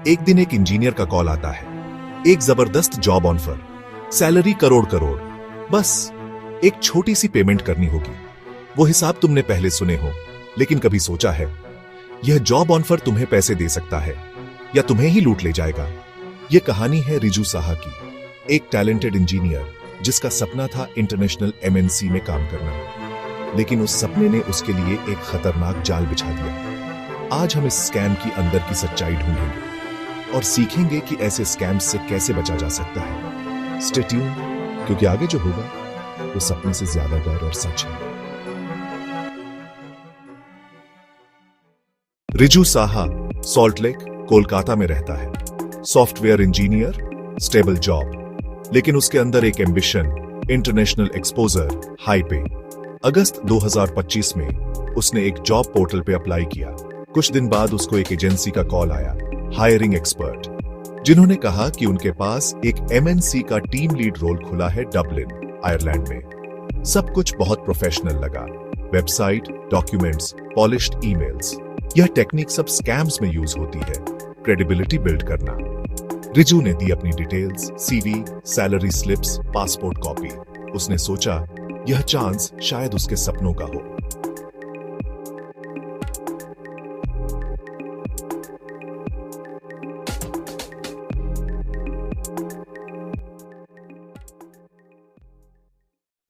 एक दिन एक इंजीनियर का कॉल आता है। एक जबरदस्त job offer, salary crore crore, बस एक छोटी सी पेमेंट करनी होगी। वो हिसाब तुमने पहले सुने हो, लेकिन कभी सोचा है यह जॉब ऑफर तुम्हें पैसे दे सकता है या तुम्हें ही लूट ले जाएगा? यह कहानी है रिजू साहा की, एक टैलेंटेड इंजीनियर जिसका सपना था इंटरनेशनल एमएनसी में काम करना, लेकिन उस सपने ने उसके लिए एक खतरनाक जाल बिछा दिया। आज हम इस स्कैम की अंदर की सच्चाई ढूंढेंगे और सीखेंगे कि ऐसे स्कैम्स से कैसे बचा जा सकता है। स्टे ट्यून, क्योंकि आगे जो होगा वो सपने से ज्यादा डर और सच है। रिजू साहा सॉल्ट लेक, कोलकाता में रहता है। सॉफ्टवेयर इंजीनियर, स्टेबल जॉब, लेकिन उसके अंदर एक एम्बिशन, इंटरनेशनल एक्सपोजर, हाई पे। अगस्त 2025 में उसने एक जॉब पोर्टल पे अप्लाई किया। कुछ दिन बाद उसको एक एजेंसी का कॉल आया, हायरिंग एक्सपर्ट, जिन्होंने कहा कि उनके पास एक एमएनसी का टीम लीड रोल खुला है डबलिन, आयरलैंड में। सब कुछ बहुत प्रोफेशनल लगा, वेबसाइट, डॉक्यूमेंट्स, पॉलिश्ड ईमेल्स। यह टेक्निक सब स्कैम्स में यूज होती है, क्रेडिबिलिटी बिल्ड करना। रिजू ने दी अपनी details, CV, salary slips, passport copy. उसने सोचा यह चांस शायद उसके सपनों का हो।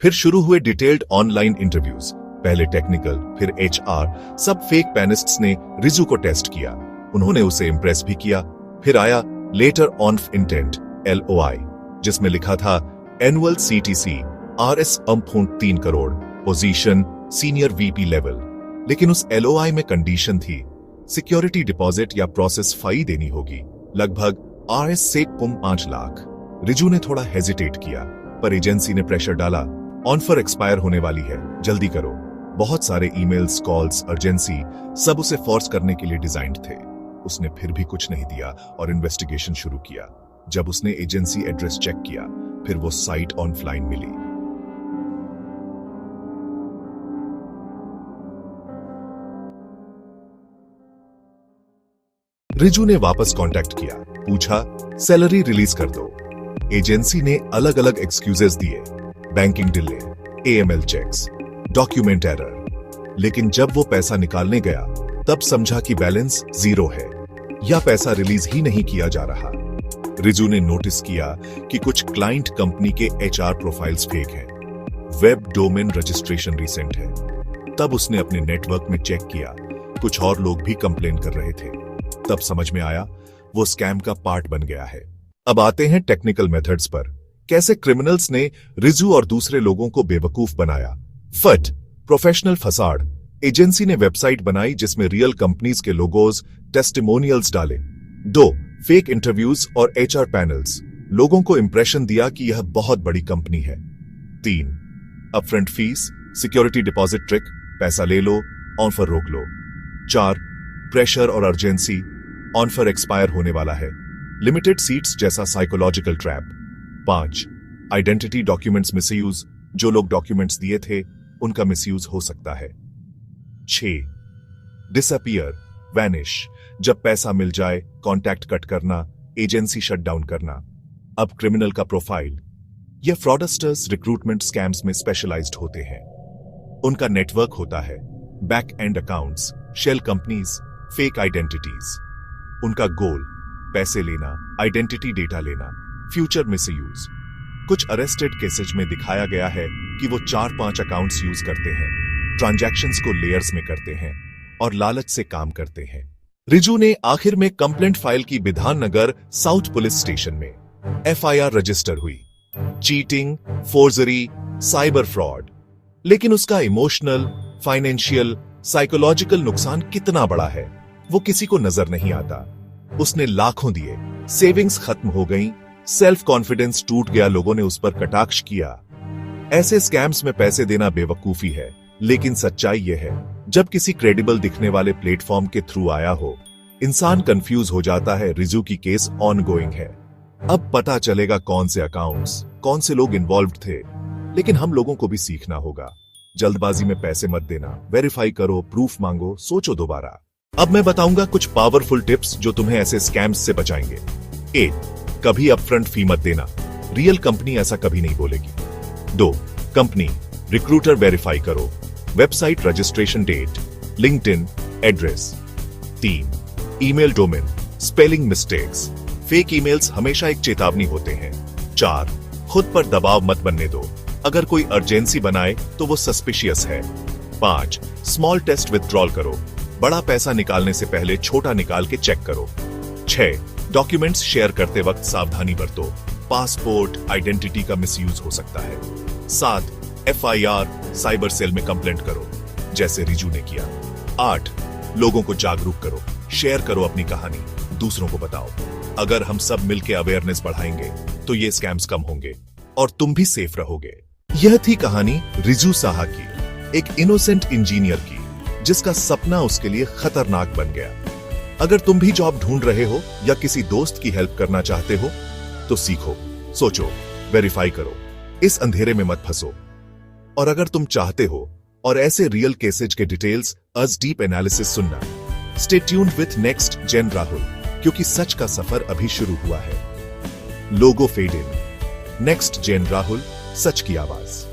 फिर शुरू हुए डिटेल्ड ऑनलाइन इंटरव्यूज, पहले टेक्निकल, फिर एचआर। सब फेक पैनिस्ट्स ने रिजू को टेस्ट किया। उन्होंने उसे इंप्रेस भी किया। फिर आया लेटर ऑफ इंटेंट, LOI, जिसमें लिखा था annual CTC RS 3 crore, position senior VP level. लेकिन उस LOI में कंडीशन थी, सिक्योरिटी डिपॉजिट या प्रोसेस फी देनी होगी, लगभग RS 5 लाख। रिजू ने थोड़ा हेजिटेट किया, पर एजेंसी ने प्रेशर डाला, ऑफर एक्सपायर होने वाली है, जल्दी करो। बहुत सारे ईमेल्स, कॉल्स, अर्जेंसी, सब उसे फोर्स करने के लिए डिजाइन्ड थे। उसने फिर भी कुछ नहीं दिया और इन्वेस्टिगेशन शुरू किया। जब उसने एजेंसी एड्रेस चेक किया, फिर वो साइट ऑनलाइन मिली। रिजू ने वापस कांटेक्ट किया, पूछा सैलरी रिलीज कर दो। एजेंसी ने अलग अलग एक्सक्यूजेस दिए, banking delay, AML checks, document error. लेकिन जब वो पैसा निकालने गया, तब समझा कि बैलेंस 0 है या पैसा रिलीज ही नहीं किया जा रहा। रिजू ने नोटिस किया कि कुछ क्लाइंट कंपनी के HR प्रोफाइल्स फेक हैं, वेब डोमेन रजिस्ट्रेशन रिसेंट है। तब उसने अपने नेटवर्क में चेक किया, कुछ और लोग भी कंप्लेन कर रहे थे। तब समझ में आया वो स्कैम का पार्ट बन गया है। अब आते हैं टेक्निकल मेथड्स पर, कैसे क्रिमिनल्स ने रिजू और दूसरे लोगों को बेवकूफ बनाया। फट, प्रोफेशनल फसाड। एजेंसी ने वेबसाइट बनाई जिसमें रियल कंपनीज के लोगोज, टेस्टिमोनियल्स डाले। 2, फेक इंटरव्यूज और HR पैनल्स, लोगों को इंप्रेशन दिया कि यह बहुत बड़ी कंपनी है। 3, upfront fees, security deposit trick, पैसा ले लो, ऑफर रोक लो। 4, प्रेशर और अर्जेंसी, ऑफर एक्सपायर होने वाला है, लिमिटेड सीट्स जैसा psychological trap. 5, identity documents misuse, जो लोग डॉक्यूमेंट्स दिए थे उनका मिसयूज हो सकता है। 6, डिसअपीयर, वैनिश, जब पैसा मिल जाए कॉन्टैक्ट कट करना, एजेंसी शट डाउन करना। अब क्रिमिनल का प्रोफाइल, यह फ्रॉडस्टर्स रिक्रूटमेंट स्कैम्स में स्पेशलाइज्ड होते हैं। उनका नेटवर्क होता है, back end accounts, shell companies, fake identities. उनका गोल पैसे लेना, आइडेंटिटी डेटा लेना, फ्यूचर मिसयूज। कुछ अरेस्टेड केसेज में दिखाया गया है कि वो 4-5 अकाउंट्स यूज करते हैं, ट्रांजैक्शंस को लेयर्स में करते हैं और लालच से काम करते हैं। रिजू ने आखिर में कंप्लेंट फाइल की विधाननगर साउथ पुलिस स्टेशन में। FIR रजिस्टर हुई, चीटिंग, फोर्जरी, साइबर फ्रॉड। लेकिन उसका इमोशनल, फाइनेंशियल, साइकोलॉजिकल नुकसान कितना बड़ा है वो किसी को नजर नहीं आता। उसने लाखों दिए, सेविंग्स खत्म हो गई, सेल्फ कॉन्फिडेंस टूट गया, लोगों ने उस पर कटाक्ष किया। ऐसे स्कैम्स में पैसे देना बेवकूफी है, लेकिन सच्चाई यह है, जब किसी क्रेडिबल दिखने वाले प्लेटफॉर्म के थ्रू आया हो, इंसान कंफ्यूज हो जाता है। रिजू की केस ऑनगोइंग है। अब पता चलेगा कौन से अकाउंट्स, कौन से लोग इन्वॉल्व थे। लेकिन हम लोगों को भी सीखना होगा, जल्दबाजी में पैसे मत देना, वेरीफाई करो, प्रूफ मांगो, सोचो दोबारा। अब मैं बताऊंगा कुछ पावरफुल टिप्स जो तुम्हें ऐसे स्कैम्स से बचाएंगे। 1. कभी अपफ्रंट फी मत देना, रियल कंपनी ऐसा कभी नहीं बोलेगी। 2. कंपनी रिक्रूटर वेरीफाई करो, website registration date, LinkedIn, address. 3. Email domain, spelling mistakes, fake emails हमेशा एक चेतावनी होते हैं। 4. खुद पर दबाव मत बनने दो, अगर कोई अर्जेंसी बनाए तो वो सस्पिशियस है। 5. स्मॉल टेस्ट विथड्रॉल करो, बड़ा पैसा निकालने से पहले छोटा निकाल के चेक करो। 6. डॉक्यूमेंट्स शेयर करते वक्त सावधानी बरतो, पासपोर्ट, आइडेंटिटी का मिसयूज हो सकता है। 7. FIR साइबर सेल में कंप्लेंट करो, जैसे रिजू ने किया। 8. लोगों को जागरूक करो, शेयर करो अपनी कहानी, दूसरों को बताओ। अगर हम सब मिलकर अवेयरनेस बढ़ाएंगे तो ये स्कैम्स कम होंगे और तुम भी सेफ रहोगे। यह थी कहानी रिजू साहा की, एक इनोसेंट इंजीनियर की जिसका सपना उसके लिए खतरनाक बन गया। अगर तुम भी जॉब ढूंढ रहे हो या किसी दोस्त की हेल्प करना चाहते हो तो सीखो, सोचो, वेरीफाई करो, इस अंधेरे में मत फंसो। और अगर तुम चाहते हो और ऐसे रियल केसेज के डिटेल्स अज डीप एनालिसिस सुनना, stay tuned with next gen Rahul, क्योंकि सच का सफर अभी शुरू हुआ है। Logo fade in, next gen Rahul, सच की आवाज।